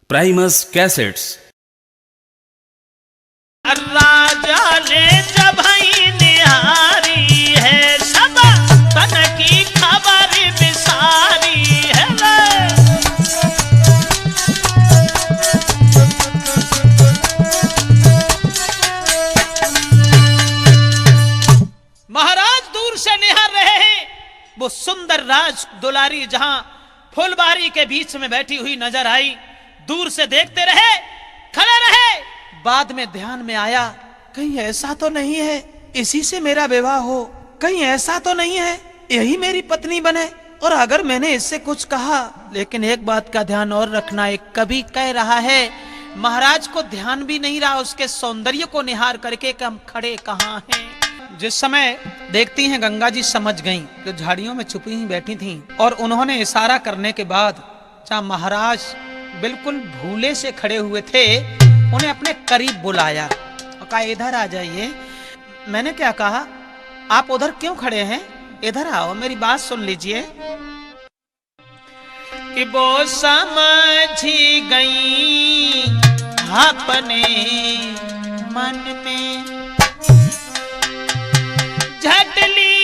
Primus cassettes. राजा ने जब निहारी है सब तन की खबर बिसारी है। महाराज दूर से निहार रहे हैं वो सुंदर राज दुलारी जहां फुलबारी के बीच में बैठी हुई नजर आई। दूर से देखते रहे, खड़े रहे। बाद में ध्यान में आया, कहीं ऐसा तो नहीं है इसी से मेरा विवाह हो, कहीं ऐसा तो नहीं है यही मेरी पत्नी बने। और अगर मैंने इससे कुछ कहा, लेकिन एक बात का ध्यान और रखना, एक कवि कह रहा है, महाराज को ध्यान भी नहीं रहा उसके सौंदर्य को निहार करके कि हम खड़े कहाँ हैं। जिस समय देखती हैं गंगा जी समझ गईं, जो झाड़ियों में छुपी ही बैठी थीं, और उन्होंने इशारा करने के बाद जहाँ महाराज बिल्कुल भूले से खड़े हुए थे, उन्हें अपने करीब बुलाया और कहा इधर आ जाइए। मैंने क्या कहा, आप उधर क्यों खड़े हैं, इधर आओ, मेरी बात सुन लीजिए। कि वो समझी गई अपने मन में, झटली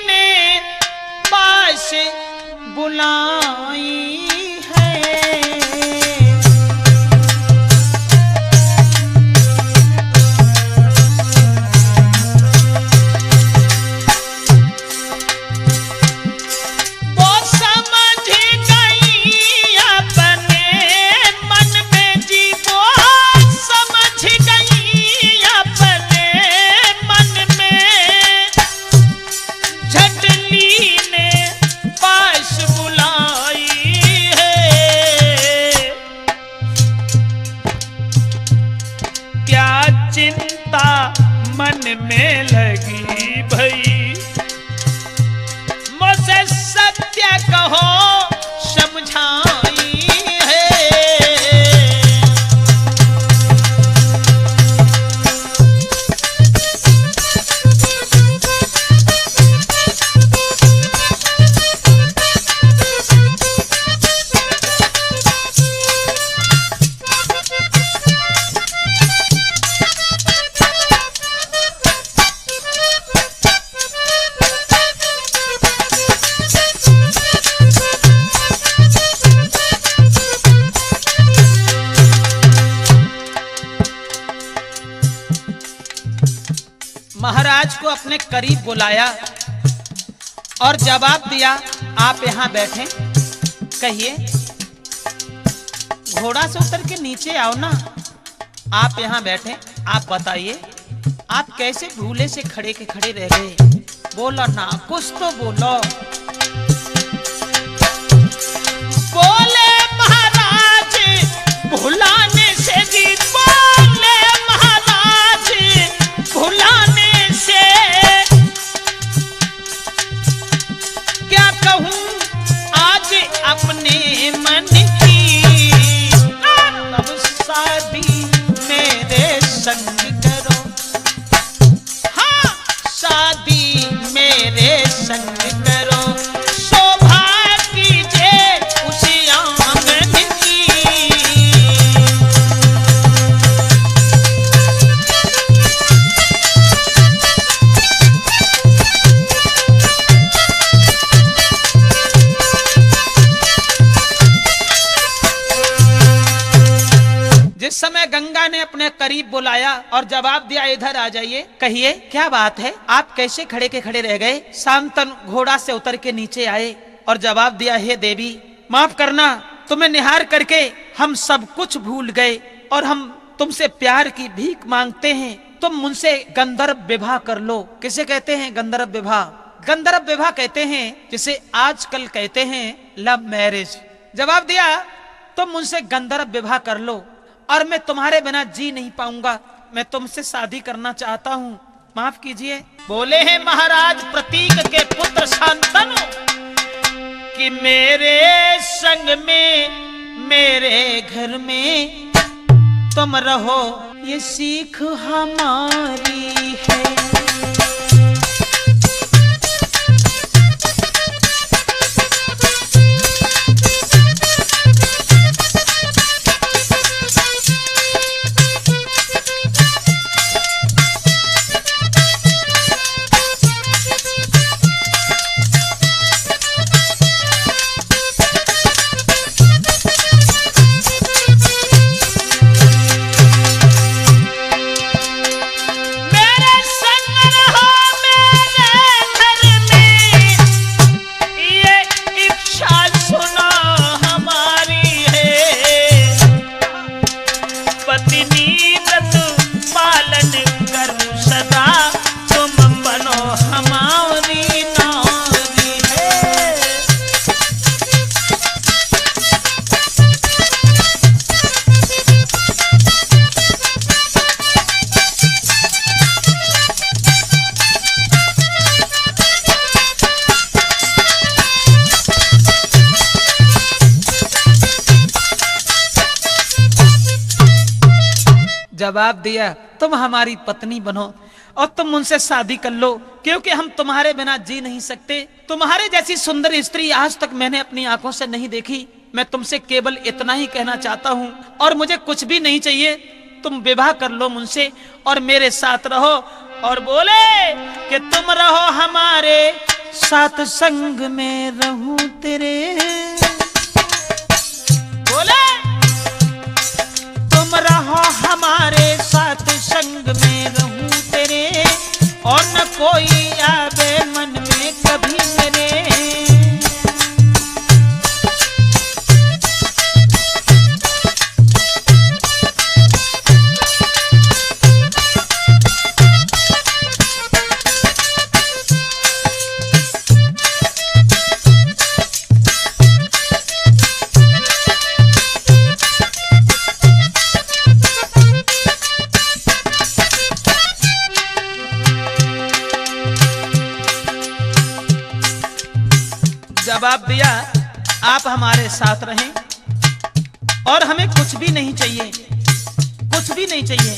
ने पास बुलाई है। वो समझ गई अपने मन में जी, वो समझ गई अपने मन में, झटली ने पास बुलाई है। क्या चिंता मन में लगी भई, मुझसे सत्य कहो समझाई है। महाराज को अपने करीब बुलाया और जवाब दिया, आप यहां बैठे, कहिए। घोड़ा से उतर के नीचे आओ ना, आप यहां बैठे, आप बताइए आप कैसे भूले से खड़े के खड़े रह गए, बोलो ना, कुछ तो बोलो। बोले महाराज भुलाने से जी, बोले महाराज भुलाने से, क्या कहूं आज अपने मन की, तब शादी मेरे संग करो, हाँ शादी मेरे संग करो, शोभा कीजिए उसी आंगन की। जिस समय गंगा ने अपने करीब बुलाया और जवाब दिया, इधर आ जाइए, कहिए क्या बात है, आप कैसे खड़े के खड़े रह गए। शांतनु घोड़ा से उतर के नीचे आए और जवाब दिया, हे देवी माफ करना, तुम्हें निहार करके हम सब कुछ भूल गए और हम तुमसे प्यार की भीख मांगते हैं, तुम मुझसे गंधर्व विवाह कर लो। किसे कहते हैं गंधर्व विवाह? गंधर्व विवाह कहते हैं जिसे आजकल कहते हैं लव मैरिज। जवाब दिया, तुम मुझसे गंधर्व विवाह कर लो और मैं तुम्हारे बिना जी नहीं पाऊंगा, मैं तुमसे शादी करना चाहता हूँ, माफ कीजिए। बोले हैं महाराज प्रतीक के पुत्र शांतनु कि मेरे संग में मेरे घर में तुम रहो, ये सीख हमारी है। जवाब दिया, तुम हमारी पत्नी बनो और तुम उनसे शादी कर लो, क्योंकि हम तुम्हारे बिना जी नहीं सकते। तुम्हारे जैसी सुंदर स्त्री आज तक मैंने अपनी आंखों से नहीं देखी। मैं तुमसे केवल इतना ही कहना चाहता हूँ और मुझे कुछ भी नहीं चाहिए। तुम विवाह कर लो मुझसे और मेरे साथ रहो। और बोले कि तुम रहो हमारे साथ, संग में रहूं तेरे। बोले तुम रहो हमारे साथ, संग में रहूं तेरे, और न कोई आवे मन में कभी मेरे। जवाब दिया, आप हमारे साथ रहें और हमें कुछ भी नहीं चाहिए, कुछ भी नहीं चाहिए।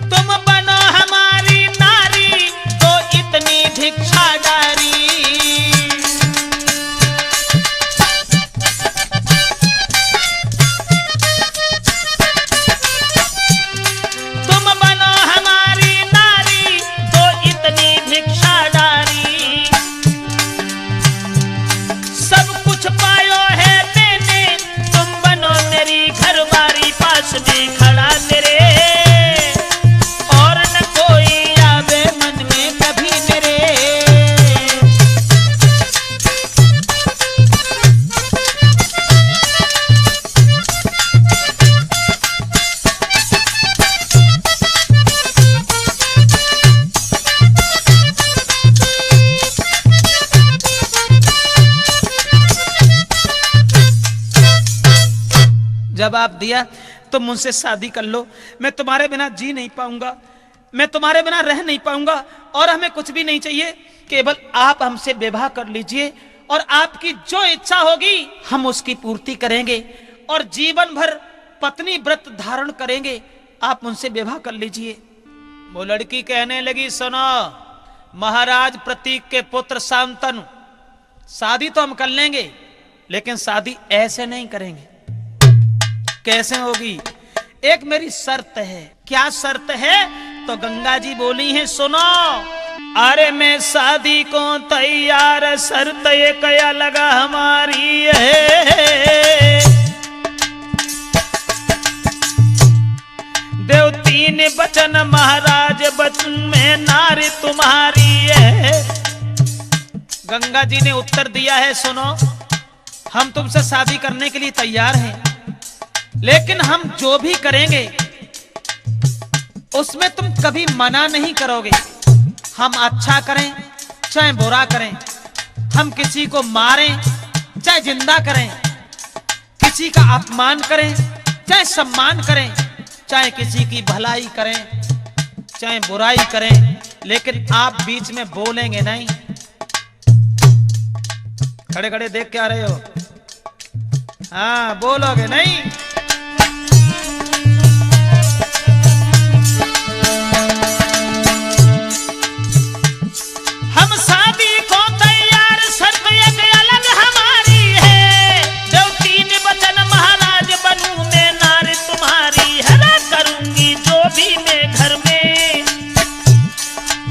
तुम बनो हमारी नारी तो इतनी भिक्षागारी। खड़ा तेरे और न कोई आवे मन में कभी मेरे। जवाब दिया, तुम मुझसे शादी कर लो, मैं तुम्हारे बिना जी नहीं पाऊंगा, मैं तुम्हारे बिना रह नहीं पाऊंगा और हमें कुछ भी नहीं चाहिए, केवल आप हमसे विवाह कर लीजिए और आपकी जो इच्छा होगी हम उसकी पूर्ति करेंगे और जीवन भर पत्नी व्रत धारण करेंगे। आप मुझसे विवाह कर लीजिए। वो लड़की कहने लगी, सुनो महाराज प्रतीक के पुत्र शांतनु, शादी तो हम कर लेंगे लेकिन शादी ऐसे नहीं करेंगे। कैसे होगी? एक मेरी शर्त है। क्या शर्त है? तो गंगा जी बोली है, सुनो। अरे मैं शादी को तैयार, शर्त एक अलग हमारी है। देव तीन बचन महाराज, बचन में नारी तुम्हारी है। गंगा जी ने उत्तर दिया है, सुनो हम तुमसे शादी करने के लिए तैयार हैं, लेकिन हम जो भी करेंगे उसमें तुम कभी मना नहीं करोगे। हम अच्छा करें चाहे बुरा करें, हम किसी को मारें चाहे जिंदा करें, किसी का अपमान करें चाहे सम्मान करें, चाहे किसी की भलाई करें चाहे बुराई करें, लेकिन आप बीच में बोलेंगे नहीं। खड़े खड़े देख के आ रहे हो? हाँ, बोलोगे नहीं। हम शादी को तैयार, शर्त एक अलग हमारी है। जो तीन वचन महाराज बनूं मैं, नारी तुम्हारी है। ना करूंगी जो भी मैं घर में,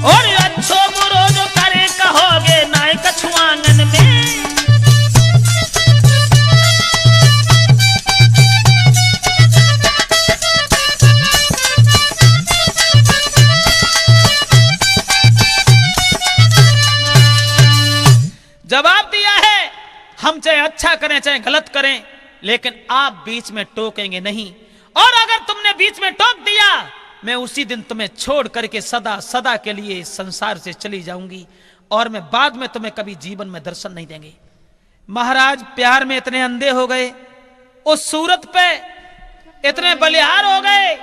और अच्छो बुरो जो करे कहोगे नाय कछुआंगन में। जवाब दिया है, हम चाहे अच्छा करें चाहे गलत करें, लेकिन आप बीच में टोकेंगे नहीं। और अगर तुमने बीच में टोक दिया, मैं उसी दिन तुम्हें छोड़ करके सदा सदा के लिए इस संसार से चली जाऊंगी और मैं बाद में तुम्हें कभी जीवन में दर्शन नहीं देंगे। महाराज प्यार में इतने अंधे हो गए, उस सूरत पे इतने बलिहार हो गए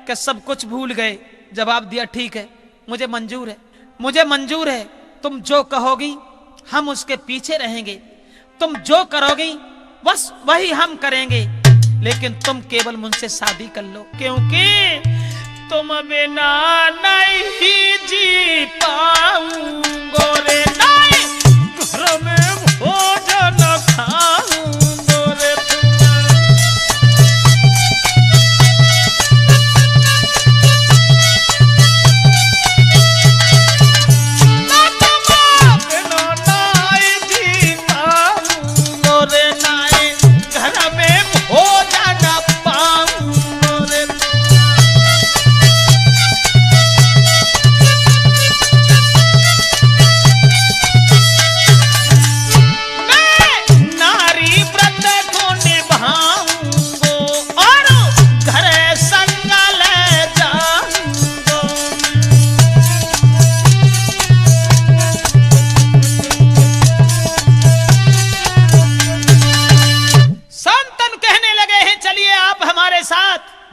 कि सब कुछ भूल गए। जवाब दिया, ठीक है मुझे मंजूर है, मुझे मंजूर है। तुम जो कहोगी हम उसके पीछे रहेंगे, तुम जो करोगी बस वही हम करेंगे, लेकिन तुम केवल मुझसे शादी कर लो, क्योंकि तुम बिना नहीं जी पाऊंगो रे, नहीं घर में भोजन खाऊंगो रे।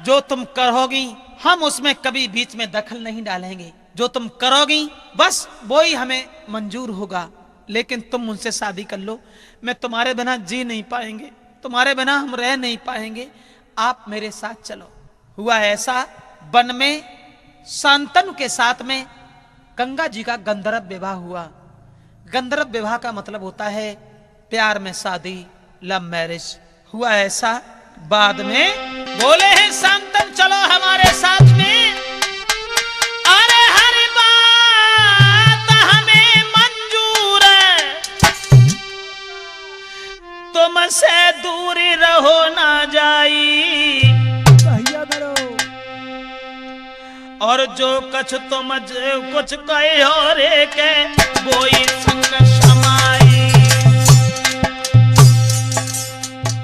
जो तुम करोगी हम उसमें कभी बीच में दखल नहीं डालेंगे, जो तुम करोगी बस वो ही हमें मंजूर होगा, लेकिन तुम मुझसे शादी कर लो, मैं तुम्हारे बिना जी नहीं पाएंगे, तुम्हारे बिना हम रह नहीं पाएंगे, आप मेरे साथ चलो। हुआ ऐसा, वन में शांतनु के साथ में गंगा जी का गंधर्व विवाह हुआ। गंधर्व विवाह का मतलब होता है प्यार में शादी, लव मैरिज। हुआ ऐसा, बाद में बोले हैं शांतनु चलो हमारे साथ में, अरे हर बात हमें मंजूर है, तुमसे दूरी रहो ना जाई, और जो कुछ तुम कुछ कहो रे के वो ही संग समाई।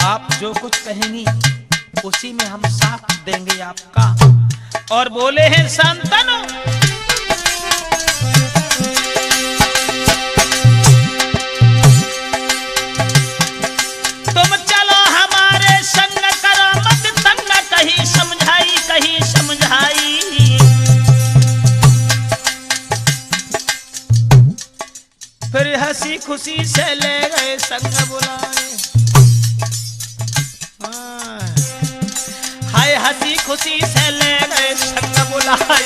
आप जो कुछ कहेंगी उसी में हम साथ देंगे आपका। और बोले हैं शांतनु तुम चलो हमारे संग, करो मत तंग, कहीं समझाई कहीं समझाई। फिर हंसी खुशी से ले गए संग बुलाए, हाय हंसी खुशी से ले गए संग बुलाए।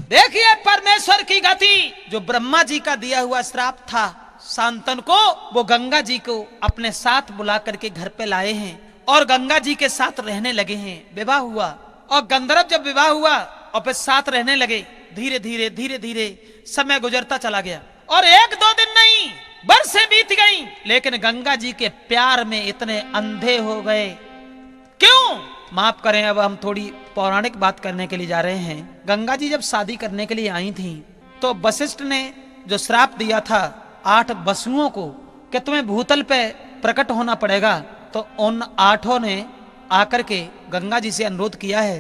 देखिए परमेश्वर की गति, जो ब्रह्मा जी का दिया हुआ श्राप था शांतनु को, वो गंगा जी को अपने साथ बुला करके घर पे लाए हैं और गंगा जी के साथ रहने लगे हैं। विवाह हुआ और गंधर्व जब विवाह हुआ और फिर साथ रहने लगे, धीरे धीरे धीरे धीरे समय गुजरता चला गया और 1-2 दिन नहीं बरसें बीत गईं, लेकिन गंगा जी के प्यार में इतने अंधे हो गए। क्यों? माफ करें, अब हम थोड़ी पौराणिक बात करने के लिए जा रहे हैं। गंगा जी जब शादी करने के लिए आई थी तो वशिष्ठ ने जो श्राप दिया था 8 वसुओं को कि तुम्हें भूतल पे प्रकट होना पड़ेगा, तो उन 8 ने आकर के गंगा जी से अनुरोध किया है।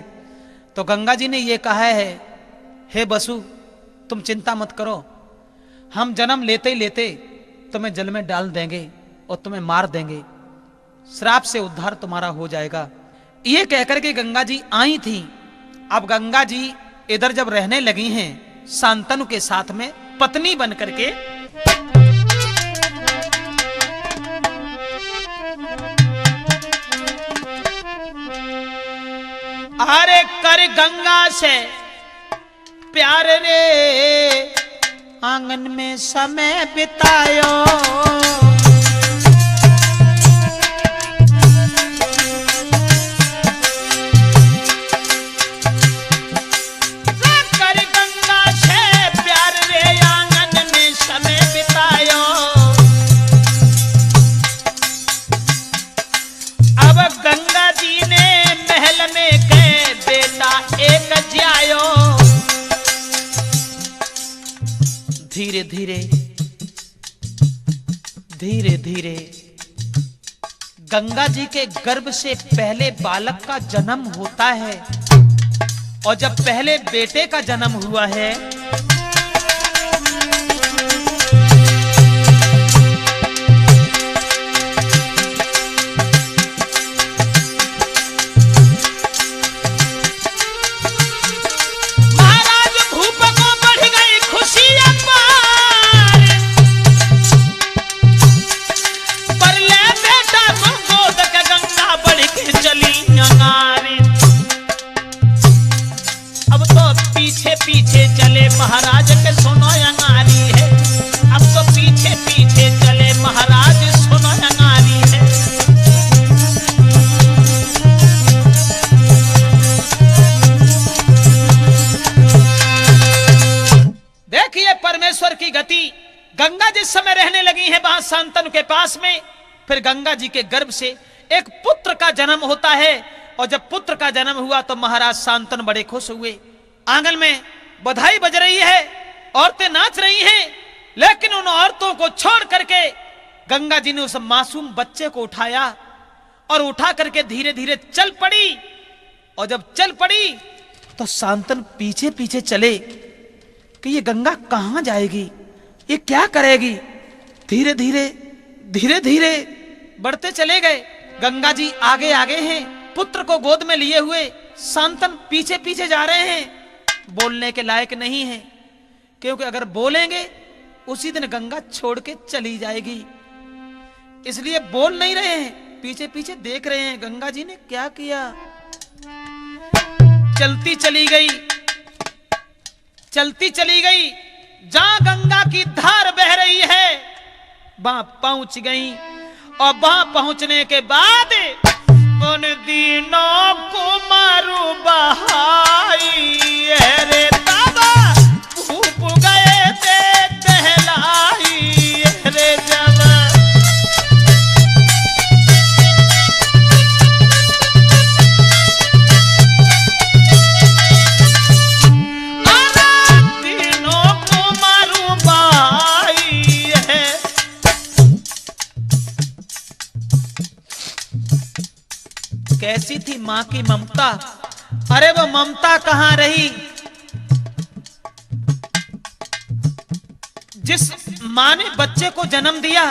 तो गंगा जी ने ये कहा है, हे वसु तुम चिंता मत करो, हम जन्म लेते ही लेते तुम्हें जल में डाल देंगे और तुम्हें मार देंगे, श्राप से उद्धार तुम्हारा हो जाएगा। ये कहकर के गंगा जी आई थी। अब गंगा जी इधर जब रहने लगी हैं शांतनु के साथ में पत्नी बन करके, अरे कर गंगा से प्यार रे आंगन में समय बितायो, कर गंगा से प्यार रे आंगन में समय बितायो। अब गंगा जी ने महल में के बेटा एक जियायो। धीरे धीरे धीरे धीरे गंगा जी के गर्भ से पहले बालक का जन्म होता है और जब पहले बेटे का जन्म हुआ है महाराज भूप को बढ़ गई पीछे पीछे चले महाराज के सुनो अंगारी है, अब तो पीछे पीछे चले महाराज सुनो अंगारी है। देखिए परमेश्वर की गति। गंगा जिस समय रहने लगी है वहां शांतनु के पास में, फिर गंगा जी के गर्भ से एक पुत्र का जन्म होता है। और जब पुत्र का जन्म हुआ तो महाराज शांतनु बड़े खुश हुए। आंगन में बधाई बज रही है, औरतें नाच रही हैं, लेकिन उन औरतों को छोड़ करके गंगा जी ने उस मासूम बच्चे को उठाया और उठा करके धीरे धीरे चल पड़ी। और जब चल पड़ी तो शांतनु पीछे पीछे चले कि ये गंगा कहां जाएगी, ये क्या करेगी। धीरे धीरे धीरे धीरे बढ़ते चले गए। गंगा जी आगे आगे हैं, पुत्र को गोद में लिए हुए। शांतनु पीछे पीछे जा रहे हैं। बोलने के लायक नहीं है, क्योंकि अगर बोलेंगे उसी दिन गंगा छोड़ के चली जाएगी, इसलिए बोल नहीं रहे हैं, पीछे पीछे देख रहे हैं गंगा जी ने क्या किया। चलती चली गई, चलती चली गई। जहां गंगा की धार बह रही है वहां पहुंच गई। और वहां पहुंचने के बाद उन दिनों को मारू बहाई रे बाबा, भूप गए थे दहलाई रे जब। दिनों को मारू बहाई है। कैसी थी मां की ममता, अरे वो ममता कहां रही। जिस मां ने बच्चे को जन्म दिया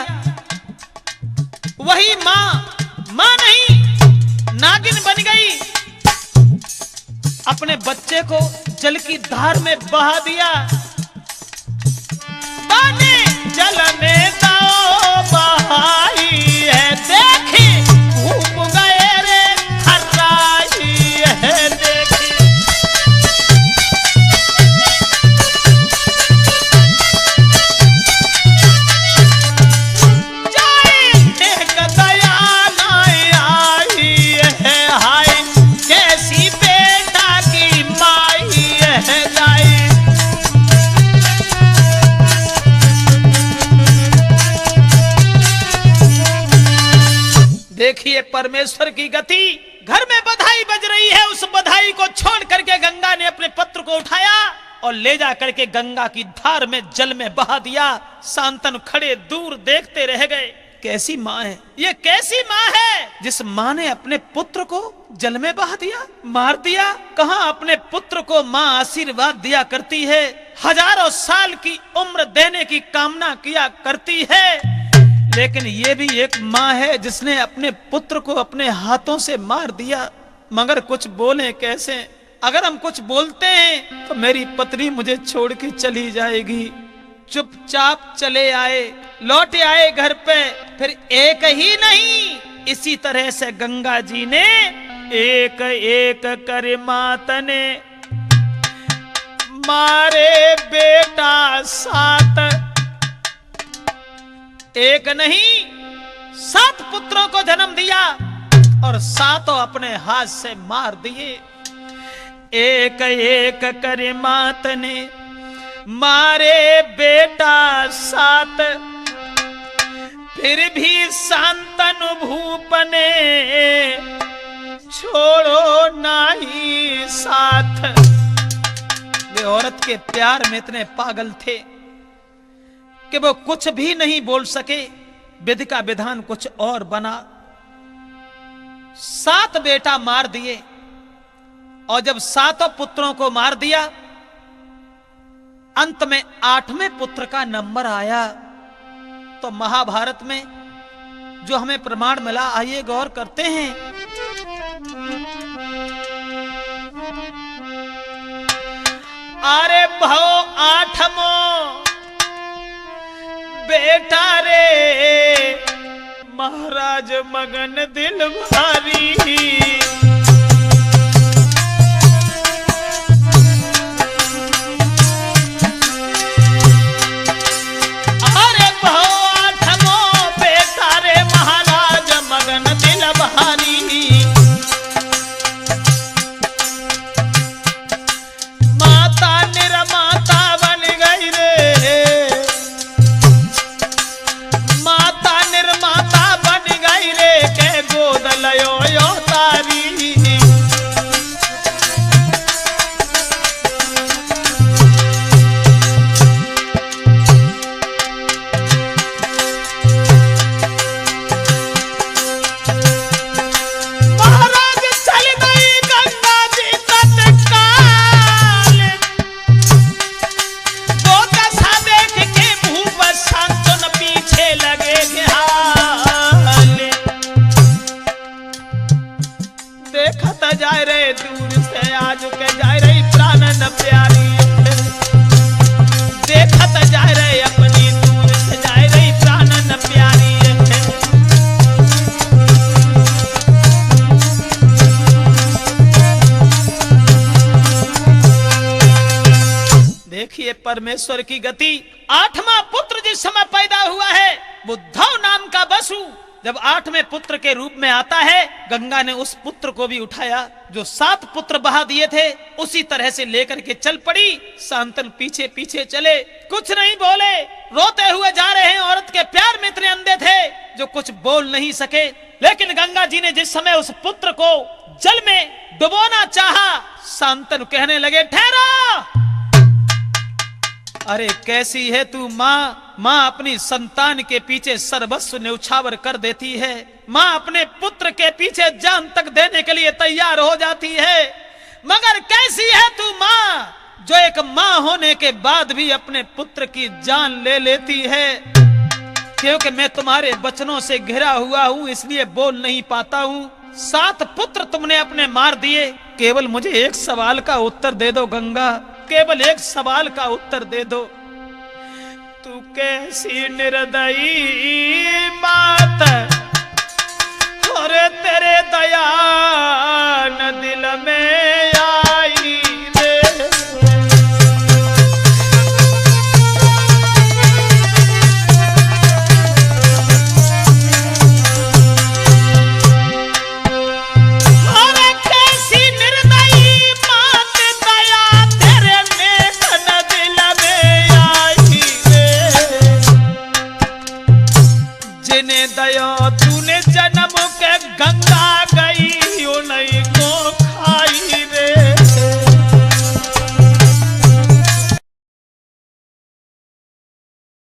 वही मां नहीं नागिन बन गई। अपने बच्चे को जल की धार में बहा दिया। पानी जल में दाओ बहाई है, देखी भूप गए रे हर्राई है, देखी। जाए एक दया नाई आई है, हाय कैसी बेटा की माई है जाए। देखिए परमेश्वर की गति। घर में बधाई बज रही है, उस बधाई को छोड़ करके गंगा ने अपने पुत्र को उठाया और ले जा करके गंगा की धार में जल में बहा दिया। शांतनु खड़े दूर देखते रह गए। कैसी माँ है ये, कैसी माँ है जिस माँ ने अपने पुत्र को जल में बहा दिया, मार दिया। कहाँ अपने पुत्र को माँ आशीर्वाद दिया करती है, हजारों साल की उम्र देने की कामना किया करती है, लेकिन ये भी एक माँ है जिसने अपने पुत्र को अपने हाथों से मार दिया। मगर कुछ बोले कैसे। अगर हम कुछ बोलते हैं तो मेरी पत्नी मुझे छोड़ के चली जाएगी। चुपचाप चले आए, लौट आए घर पे। फिर एक ही नहीं, इसी तरह से गंगा जी ने एक एक कर मात ने मारे बेटा सात। एक नहीं 7 पुत्रों को जन्म दिया और 7 अपने हाथ से मार दिए। एक एक कर मात ने मारे बेटा 7, फिर भी शांतनु भूप ने छोड़ो नहीं साथ। वे औरत के प्यार में इतने पागल थे कि वो कुछ भी नहीं बोल सके। विधि का विधान कुछ और बना। 7 बेटा मार दिए और जब 7 पुत्रों को मार दिया, अंत में 8वें पुत्र का नंबर आया। तो महाभारत में जो हमें प्रमाण मिला, आइए गौर करते हैं। अरे भव 8वां बेटा रे महाराज मगन दिल भारी। देखिए परमेश्वर की गति। 8वां पुत्र जिस समय पैदा हुआ है, बुद्धव नाम का बसु जब 8वें पुत्र के रूप में आता है, गंगा ने उस पुत्र को भी उठाया। जो 7 पुत्र बहा दिए थे उसी तरह से लेकर के चल पड़ी। शांतनु पीछे पीछे चले, कुछ नहीं बोले, रोते हुए जा रहे हैं। औरत के प्यार में इतने अंधे थे जो कुछ बोल नहीं सके। लेकिन गंगा जी ने जिस समय उस पुत्र को जल में डुबोना चाहा, शांतनु कहने लगे, ठहरो। अरे कैसी है तू माँ। माँ अपनी संतान के पीछे सर्वस्व न्यौछावर कर देती है। माँ अपने पुत्र के पीछे जान तक देने के लिए तैयार हो जाती है। मगर कैसी है तू माँ जो एक माँ होने के बाद भी अपने पुत्र की जान ले लेती है। क्योंकि मैं तुम्हारे वचनों से घिरा हुआ हूँ, इसलिए बोल नहीं पाता हूँ। 7 पुत्र तुमने अपने मार दिए, केवल मुझे एक सवाल का उत्तर दे दो गंगा, केवल एक सवाल का उत्तर दे दो। तू कैसी निर्दयी बात, और तेरे दया न दिल में आई रे। दया तूने जन्म के गंगा